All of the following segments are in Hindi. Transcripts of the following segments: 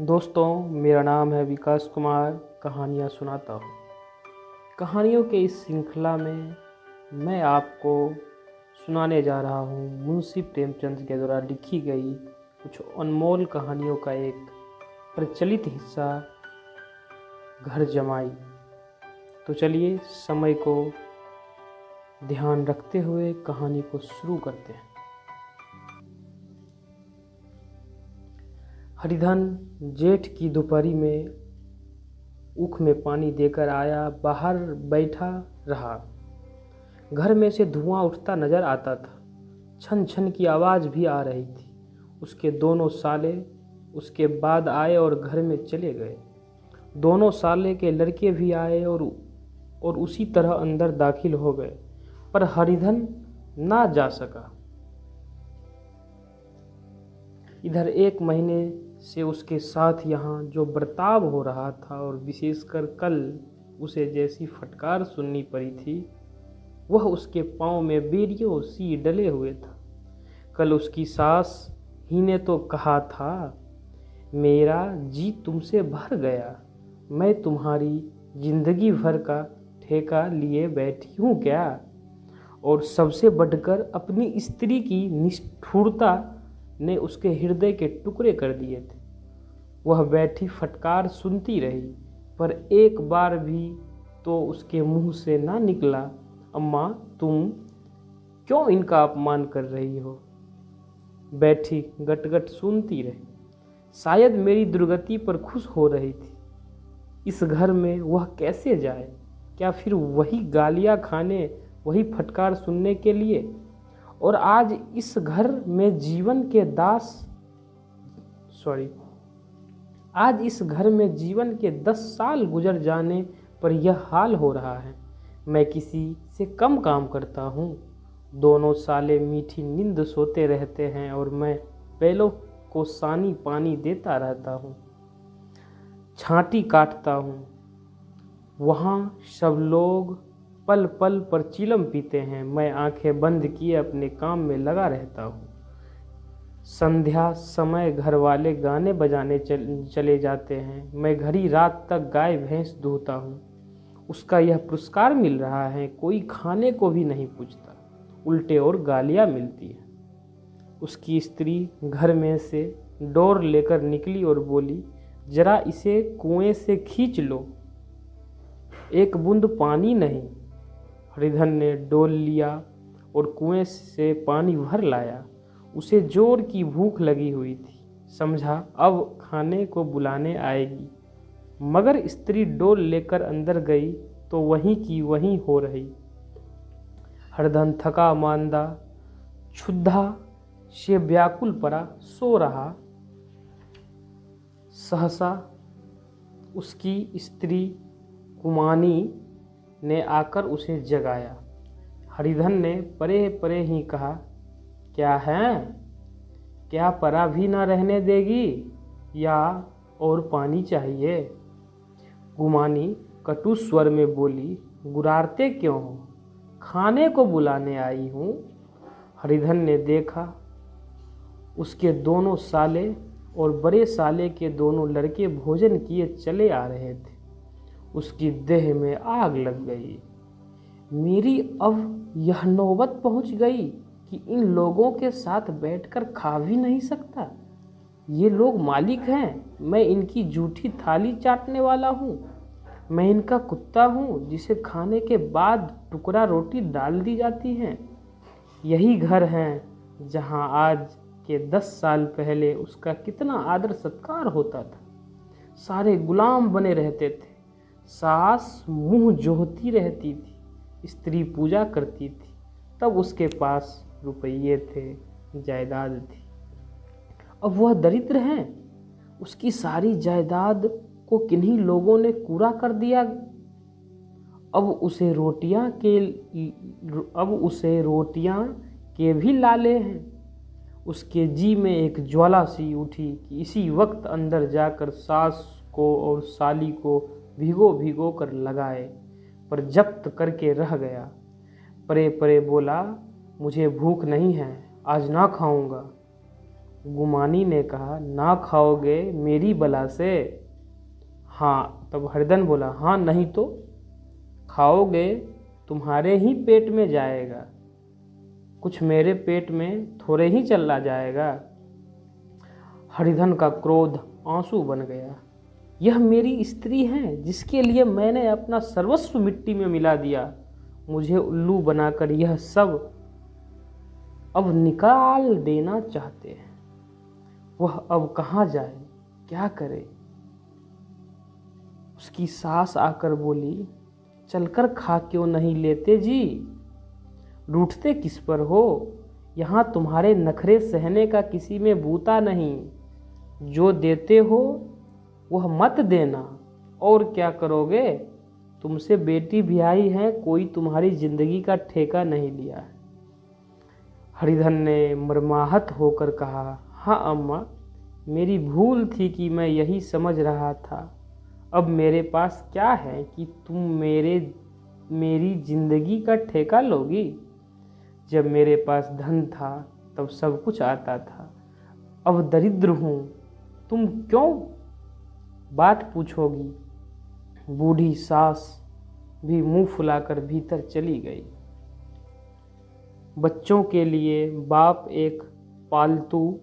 दोस्तों, मेरा नाम है विकास कुमार। कहानियाँ सुनाता हूँ। कहानियों के इस श्रृंखला में मैं आपको सुनाने जा रहा हूँ मुंशी प्रेमचंद के द्वारा लिखी गई कुछ अनमोल कहानियों का एक प्रचलित हिस्सा, घर जमाई। तो चलिए समय को ध्यान रखते हुए कहानी को शुरू करते हैं। हरिधन जेठ की दोपहरी में ऊख में पानी देकर आया, बाहर बैठा रहा। घर में से धुआं उठता नजर आता था, छन छन की आवाज़ भी आ रही थी। उसके दोनों साले उसके बाद आए और घर में चले गए। दोनों साले के लड़के भी आए और उसी तरह अंदर दाखिल हो गए, पर हरिधन ना जा सका। इधर एक महीने से उसके साथ यहाँ जो बर्ताव हो रहा था, और विशेषकर कल उसे जैसी फटकार सुननी पड़ी थी, वह उसके पाँव में बेड़ियों सी डले हुए था। कल उसकी सास ही ने तो कहा था, मेरा जी तुमसे भर गया, मैं तुम्हारी जिंदगी भर का ठेका लिए बैठी हूँ क्या। और सबसे बढ़कर अपनी स्त्री की निष्ठुरता ने उसके हृदय के टुकड़े कर दिए थे। वह बैठी फटकार सुनती रही, पर एक बार भी तो उसके मुंह से ना निकला, अम्मा तुम क्यों इनका अपमान कर रही हो। बैठी गटगट सुनती रही, शायद मेरी दुर्गति पर खुश हो रही थी। इस घर में वह कैसे जाए? क्या फिर वही गालियाँ खाने, वही फटकार सुनने के लिए? और आज इस घर में जीवन के 10 साल गुजर जाने पर यह हाल हो रहा है। मैं किसी से कम काम करता हूँ। दोनों साले मीठी नींद सोते रहते हैं और मैं बैलों को सानी पानी देता रहता हूँ, छांटी काटता हूँ। वहाँ सब लोग पल पल पर चिलम पीते हैं, मैं आंखें बंद किए अपने काम में लगा रहता हूँ। संध्या समय घर वाले गाने बजाने चले जाते हैं, मैं घड़ी रात तक गाय भैंस दूहता हूँ। उसका यह पुरस्कार मिल रहा है, कोई खाने को भी नहीं पूछता, उल्टे और गालियाँ मिलती हैं। उसकी स्त्री घर में से डोर लेकर निकली और बोली, जरा इसे कुएं से खींच लो, एक बूंद पानी नहीं। हरिधन ने डोल लिया और कुएं से पानी भर लाया। उसे जोर की भूख लगी हुई थी, समझा अब खाने को बुलाने आएगी। मगर स्त्री डोल लेकर अंदर गई तो वहीं की वहीं हो रही। हरिधन थका मांदा क्षुधा से व्याकुल पड़ा सो रहा। सहसा उसकी स्त्री कुमानी ने आकर उसे जगाया। हरिधन ने परे परे ही कहा, क्या है? क्या परा भी ना रहने देगी या और पानी चाहिए? गुमानी कटु स्वर में बोली, गुरारते क्यों हो? खाने को बुलाने आई हूँ। हरिधन ने देखा उसके दोनों साले और बड़े साले के दोनों लड़के भोजन किए चले आ रहे थे। उसकी देह में आग लग गई। मेरी अब यह नौबत पहुंच गई कि इन लोगों के साथ बैठकर खा भी नहीं सकता। ये लोग मालिक हैं, मैं इनकी जूठी थाली चाटने वाला हूँ। मैं इनका कुत्ता हूँ जिसे खाने के बाद टुकड़ा रोटी डाल दी जाती है। यही घर है जहाँ आज के 10 साल पहले उसका कितना आदर सत्कार होता था। सारे गुलाम बने रहते थे। सास मुंह जोहती रहती थी, स्त्री पूजा करती थी। तब उसके पास रुपये थे, जायदाद थी। अब वह दरिद्र है। उसकी सारी जायदाद को किन्हीं लोगों ने कूड़ा कर दिया। अब उसे रोटियां के भी लाले हैं। उसके जी में एक ज्वाला सी उठी कि इसी वक्त अंदर जाकर सास को और साली को भिगो भिगो कर लगाए, पर जब्त करके रह गया। परे परे बोला, मुझे भूख नहीं है, आज ना खाऊंगा। गुमानी ने कहा, ना खाओगे मेरी बला से? हाँ। तब हरिधन बोला, हाँ नहीं तो? खाओगे तुम्हारे ही पेट में जाएगा, कुछ मेरे पेट में थोड़े ही चला जाएगा। हरिधन का क्रोध आंसू बन गया। यह मेरी स्त्री है जिसके लिए मैंने अपना सर्वस्व मिट्टी में मिला दिया। मुझे उल्लू बनाकर यह सब अब निकाल देना चाहते हैं। वह अब कहाँ जाए, क्या करे? उसकी सास आकर बोली, चलकर खा क्यों नहीं लेते जी? रूठते किस पर हो? यहाँ तुम्हारे नखरे सहने का किसी में बूता नहीं। जो देते हो वह मत देना, और क्या करोगे? तुमसे बेटी ब्याही है, कोई तुम्हारी जिंदगी का ठेका नहीं लिया है। हरिधन ने मर्माहत होकर कहा, हाँ अम्मा, मेरी भूल थी कि मैं यही समझ रहा था। अब मेरे पास क्या है कि तुम मेरी जिंदगी का ठेका लोगी? जब मेरे पास धन था तब सब कुछ आता था, अब दरिद्र हूँ, तुम क्यों बात पूछोगी? बूढ़ी सास भी मुंह फुलाकर भीतर चली गई। बच्चों के लिए बाप एक पालतू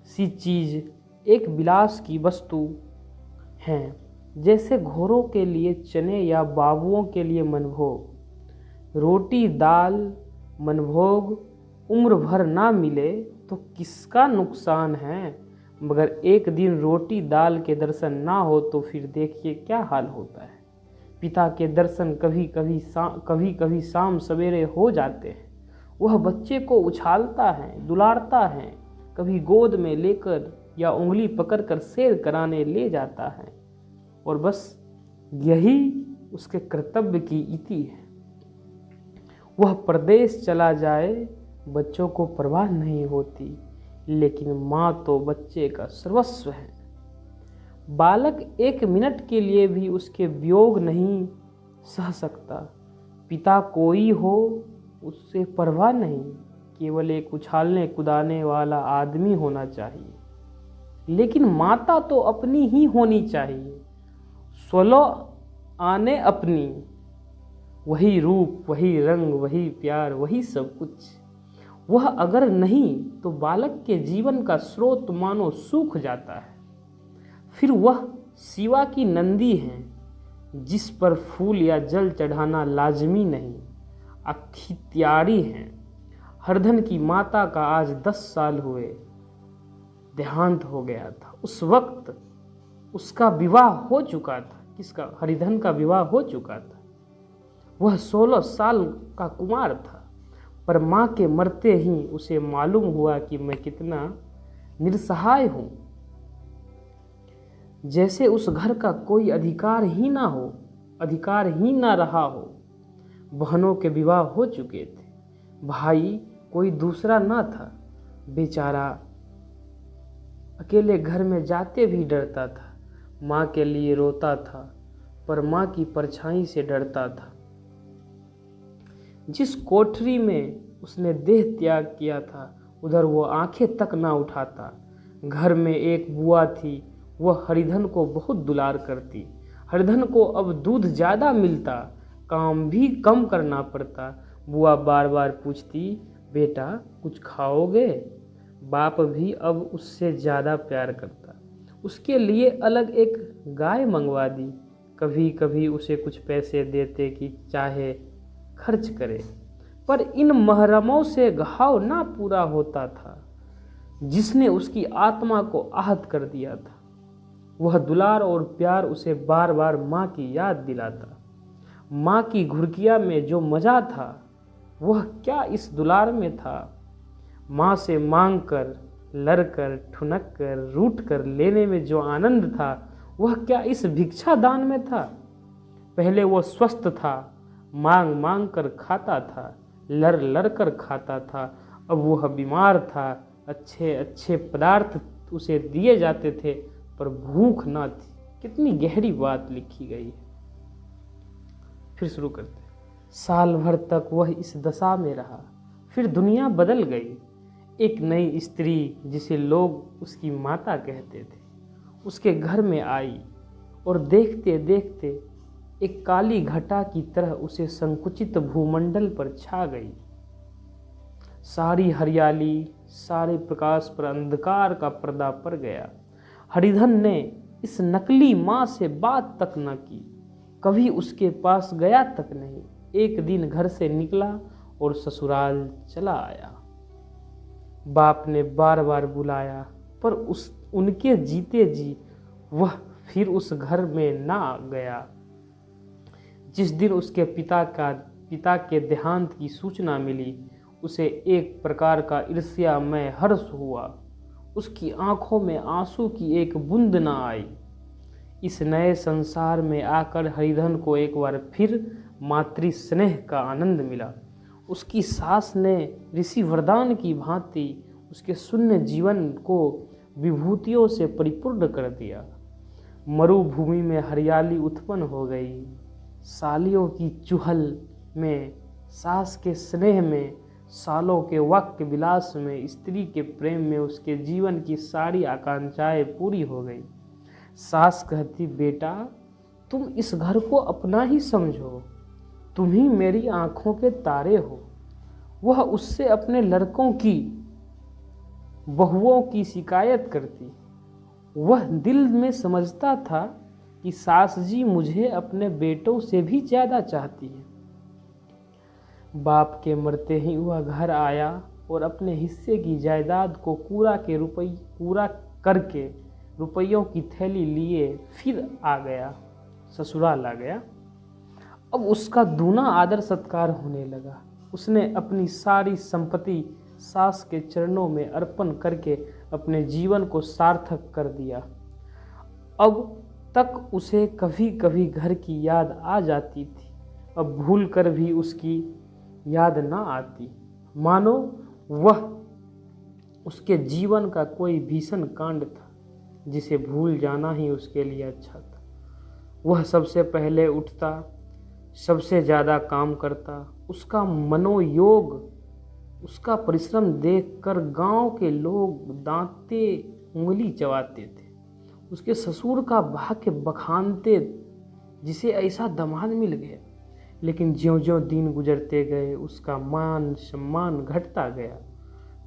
सी चीज, एक विलास की वस्तु हैं, जैसे घोड़ों के लिए चने या बाबुओं के लिए मनभोग। रोटी दाल मनभोग उम्र भर ना मिले तो किसका नुकसान है, मगर एक दिन रोटी दाल के दर्शन ना हो तो फिर देखिए क्या हाल होता है। पिता के दर्शन कभी कभी शाम सवेरे हो जाते हैं। वह बच्चे को उछालता है, दुलारता है, कभी गोद में लेकर या उंगली पकड़कर सैर कराने ले जाता है, और बस यही उसके कर्तव्य की इति है। वह प्रदेश चला जाए, बच्चों को परवाह नहीं होती, लेकिन माँ तो बच्चे का सर्वस्व है। बालक एक मिनट के लिए भी उसके वियोग नहीं सह सकता। पिता कोई हो उससे परवाह नहीं, केवल एक उछालने कुदाने वाला आदमी होना चाहिए। लेकिन माता तो अपनी ही होनी चाहिए, स्वलो आने अपनी, वही रूप, वही रंग, वही प्यार, वही सब कुछ। वह अगर नहीं तो बालक के जीवन का स्रोत मानो सूख जाता है। फिर वह शिवा की नंदी है जिस पर फूल या जल चढ़ाना लाजमी नहीं, अख्तियारी है। हरधन की माता का आज 10 साल हुए देहांत हो गया था। उस वक्त उसका विवाह हो चुका था। किसका? हरिधन का विवाह हो चुका था। वह 16 साल का कुमार था, पर माँ के मरते ही उसे मालूम हुआ कि मैं कितना निस्सहाय हूँ, जैसे उस घर का कोई अधिकार ही ना हो, अधिकार ही ना रहा हो। बहनों के विवाह हो चुके थे, भाई कोई दूसरा ना था। बेचारा अकेले घर में जाते भी डरता था। माँ के लिए रोता था, पर माँ की परछाई से डरता था। जिस कोठरी में उसने देह त्याग किया था, उधर वो आंखें तक ना उठाता। घर में एक बुआ थी, वह हरिधन को बहुत दुलार करती। हरिधन को अब दूध ज़्यादा मिलता, काम भी कम करना पड़ता। बुआ बार बार पूछती, बेटा कुछ खाओगे? बाप भी अब उससे ज़्यादा प्यार करता। उसके लिए अलग एक गाय मंगवा दी। कभी कभी उसे कुछ पैसे देते कि चाहे खर्च करे, पर इन महरमों से घाव ना पूरा होता था जिसने उसकी आत्मा को आहत कर दिया था। वह दुलार और प्यार उसे बार बार माँ की याद दिलाता। माँ की घुरकिया में जो मज़ा था वह क्या इस दुलार में था? माँ से मांग कर, लड़कर, ठुनक कर, रूठ कर लेने में जो आनंद था वह क्या इस भिक्षा दान में था? पहले वो स्वस्थ था, मांग मांग कर खाता था, लड़ लड़ कर खाता था। अब वह बीमार था, अच्छे अच्छे पदार्थ उसे दिए जाते थे पर भूख ना थी। कितनी गहरी बात लिखी गई है। फिर शुरू करते। साल भर तक वह इस दशा में रहा, फिर दुनिया बदल गई। एक नई स्त्री जिसे लोग उसकी माता कहते थे उसके घर में आई और देखते देखते एक काली घटा की तरह उसे संकुचित भूमंडल पर छा गई। सारी हरियाली, सारे प्रकाश पर अंधकार का पर्दा पड़ गया। हरिधन ने इस नकली माँ से बात तक न की, कभी उसके पास गया तक नहीं। एक दिन घर से निकला और ससुराल चला आया। बाप ने बार बार बुलाया पर उनके जीते जी वह फिर उस घर में ना गया। जिस दिन उसके पिता के देहांत की सूचना मिली उसे एक प्रकार का ईर्ष्यामय हर्ष हुआ। उसकी आंखों में आंसू की एक बूंद न आई। इस नए संसार में आकर हरिधन को एक बार फिर मातृ स्नेह का आनंद मिला। उसकी सास ने ऋषि वरदान की भांति उसके शून्य जीवन को विभूतियों से परिपूर्ण कर दिया। मरुभूमि में हरियाली उत्पन्न हो गई। सालियों की चुहल में, सास के स्नेह में, सालों के वाक्य विलास में, स्त्री के प्रेम में उसके जीवन की सारी आकांक्षाएं पूरी हो गई। सास कहती, बेटा तुम इस घर को अपना ही समझो, तुम ही मेरी आंखों के तारे हो। वह उससे अपने लड़कों की, बहुओं की शिकायत करती। वह दिल में समझता था कि सास जी मुझे अपने बेटों से भी ज्यादा चाहती है। बाप के मरते ही वह घर आया और अपने हिस्से की जायदाद को पूरा करके रुपयों की थैली लिए फिर आ गया, ससुराल आ गया। अब उसका दूना आदर सत्कार होने लगा। उसने अपनी सारी संपत्ति सास के चरणों में अर्पण करके अपने जीवन को सार्थक कर दिया। अब तक उसे कभी कभी घर की याद आ जाती थी, अब भूल कर भी उसकी याद ना आती, मानो वह उसके जीवन का कोई भीषण कांड था जिसे भूल जाना ही उसके लिए अच्छा था। वह सबसे पहले उठता, सबसे ज़्यादा काम करता। उसका मनोयोग, उसका परिश्रम देखकर गांव के लोग दांते उंगली चबाते थे। उसके ससुर का भाग्य बखानते, जिसे ऐसा दामाद मिल गया। लेकिन ज्यों-ज्यों दिन गुजरते गए उसका मान सम्मान घटता गया।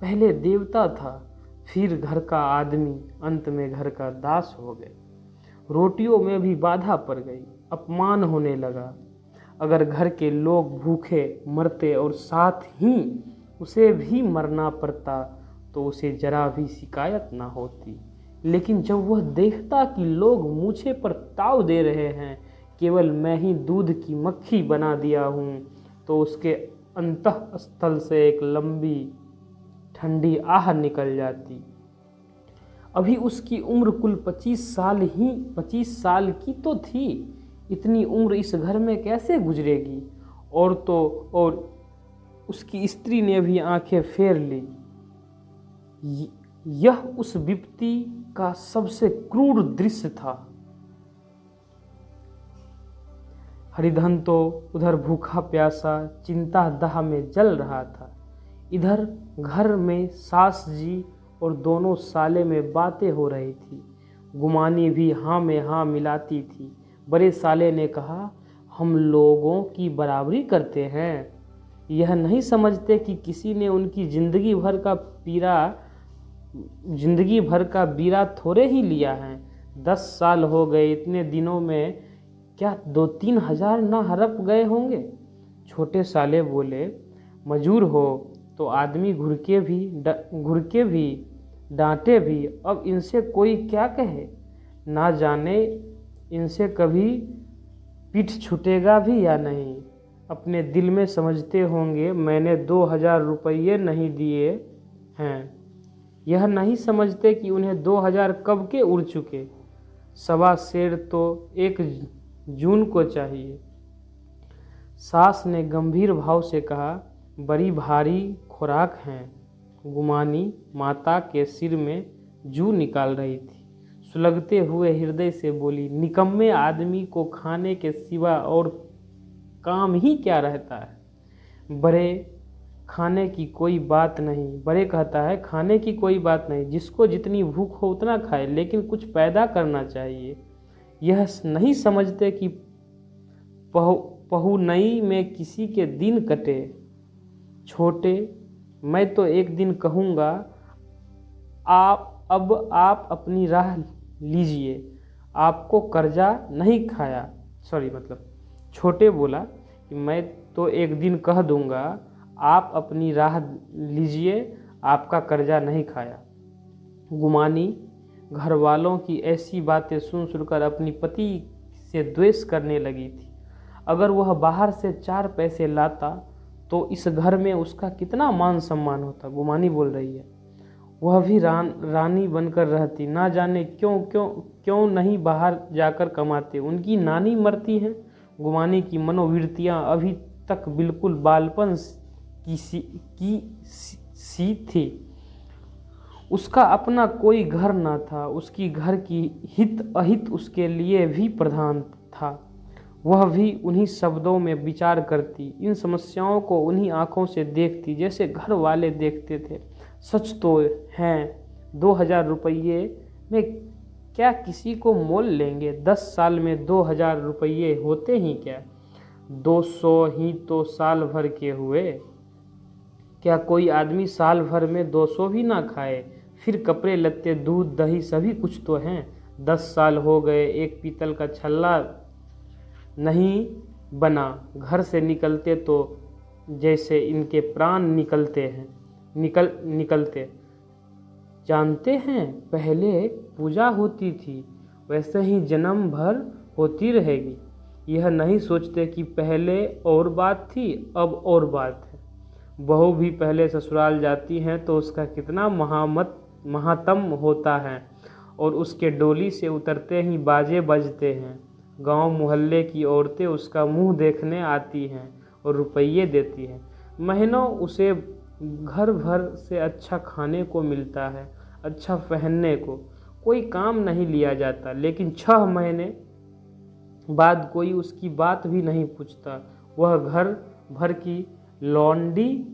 पहले देवता था, फिर घर का आदमी, अंत में घर का दास हो गए। रोटियों में भी बाधा पड़ गई, अपमान होने लगा। अगर घर के लोग भूखे मरते और साथ ही उसे भी मरना पड़ता तो उसे जरा भी शिकायत ना होती। लेकिन जब वह देखता कि लोग मुझे पर ताव दे रहे हैं, केवल मैं ही दूध की मक्खी बना दिया हूँ, तो उसके अंतःस्थल से एक लंबी ठंडी आह निकल जाती। अभी उसकी उम्र कुल 25 साल की तो थी। इतनी उम्र इस घर में कैसे गुजरेगी? और उसकी स्त्री ने भी आंखें फेर ली। यह उस विपत्ति का सबसे क्रूर दृश्य था। हरिधन तो उधर भूखा प्यासा चिंता दाह में जल रहा था, इधर घर में सास जी और दोनों साले में बातें हो रही थी। गुमानी भी हाँ में हाँ मिलाती थी। बड़े साले ने कहा, हम लोगों की बराबरी करते हैं, यह नहीं समझते कि किसी ने उनकी जिंदगी भर का बीरा थोड़े ही लिया है। 10 साल हो गए, इतने दिनों में क्या 2-3 हजार ना हड़प गए होंगे। छोटे साले बोले, मजूर हो तो आदमी घुर के भी डांटे भी, अब इनसे कोई क्या कहे, ना जाने इनसे कभी पीठ छूटेगा भी या नहीं। अपने दिल में समझते होंगे मैंने 2000 रुपये नहीं दिए हैं, यह नहीं समझते कि उन्हें 2000 कब के उड़ चुके। 1.25 सेर तो 1 जून को चाहिए। सास ने गंभीर भाव से कहा, बड़ी भारी खुराक हैं। गुमानी माता के सिर में जू निकाल रही थी, सुलगते हुए हृदय से बोली, निकम्मे आदमी को खाने के सिवा और काम ही क्या रहता है। बड़े खाने की कोई बात नहीं। बड़े कहता है खाने की कोई बात नहीं, जिसको जितनी भूख हो उतना खाए, लेकिन कुछ पैदा करना चाहिए। यह नहीं समझते कि पहुनई में किसी के दिन कटे। छोटे, मैं तो एक दिन कहूँगा, आप अपनी राह लीजिए, आपको कर्जा नहीं खाया। छोटे बोला कि मैं तो एक दिन कह दूंगा, आप अपनी राह लीजिए, आपका कर्जा नहीं खाया। गुमानी घर वालों की ऐसी बातें सुनकर अपनी पति से द्वेष करने लगी थी। अगर वह बाहर से 4 पैसे लाता तो इस घर में उसका कितना मान सम्मान होता। गुमानी बोल रही है, वह भी रानी बनकर रहती। ना जाने क्यों नहीं बाहर जाकर कमाते। उनकी नानी मरती हैं। गुमानी की मनोवृत्तियाँ अभी तक बिल्कुल बालपन की सी थी। उसका अपना कोई घर न था। उसकी घर की हित अहित उसके लिए भी प्रधान था। वह भी उन्हीं शब्दों में विचार करती, इन समस्याओं को उन्हीं आँखों से देखती जैसे घर वाले देखते थे। सच तो हैं, 2000 रुपये में क्या किसी को मोल लेंगे। 10 साल में 2000 रुपये होते ही क्या, 200 ही तो साल भर के हुए। क्या कोई आदमी साल भर में 200 भी ना खाए। फिर कपड़े लत्ते, दूध दही सभी कुछ तो हैं। 10 साल हो गए, एक पीतल का छल्ला नहीं बना। घर से निकलते तो जैसे इनके प्राण निकलते। जानते हैं, पहले पूजा होती थी, वैसे ही जन्म भर होती रहेगी। यह नहीं सोचते कि पहले और बात थी, अब और बात है। बहू भी पहले ससुराल जाती हैं तो उसका कितना महात्म होता है, और उसके डोली से उतरते ही बाजे बजते हैं। गांव मोहल्ले की औरतें उसका मुंह देखने आती हैं और रुपये देती हैं। महीनों उसे घर भर से अच्छा खाने को मिलता है, अच्छा पहनने को। कोई काम नहीं लिया जाता, लेकिन 6 महीने बाद कोई उसकी बात भी नहीं पूछता। वह घर भर की लौंडी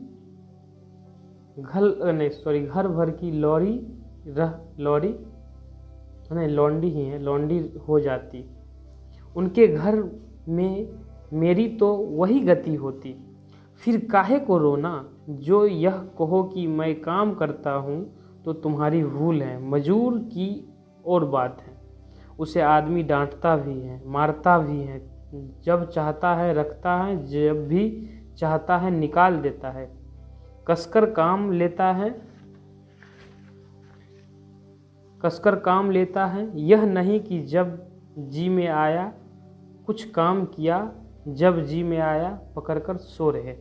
हो जाती। उनके घर में मेरी तो वही गति होती। फिर काहे को रोना। जो यह कहो कि मैं काम करता हूँ तो तुम्हारी भूल है। मजूर की और बात है, उसे आदमी डांटता भी है, मारता भी है। जब चाहता है रखता है, जब भी चाहता है निकाल देता है। कसकर काम लेता है। यह नहीं कि जब जी में आया कुछ काम किया, जब जी में आया पकड़कर सो रहे।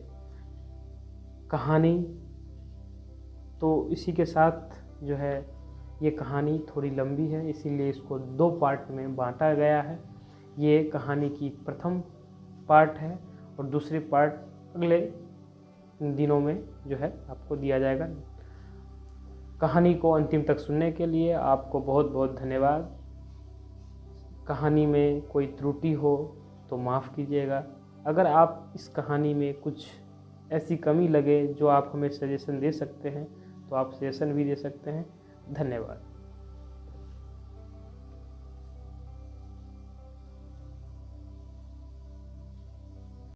कहानी तो इसी के साथ जो है, ये कहानी थोड़ी लंबी है, इसीलिए इसको 2 पार्ट में बांटा गया है। ये कहानी की प्रथम पार्ट है और दूसरी पार्ट अगले दिनों में जो है आपको दिया जाएगा। कहानी को अंतिम तक सुनने के लिए आपको बहुत बहुत धन्यवाद। कहानी में कोई त्रुटि हो तो माफ़ कीजिएगा। अगर आप इस कहानी में कुछ ऐसी कमी लगे जो आप हमें सजेशन दे सकते हैं तो आप सजेशन भी दे सकते हैं। धन्यवाद।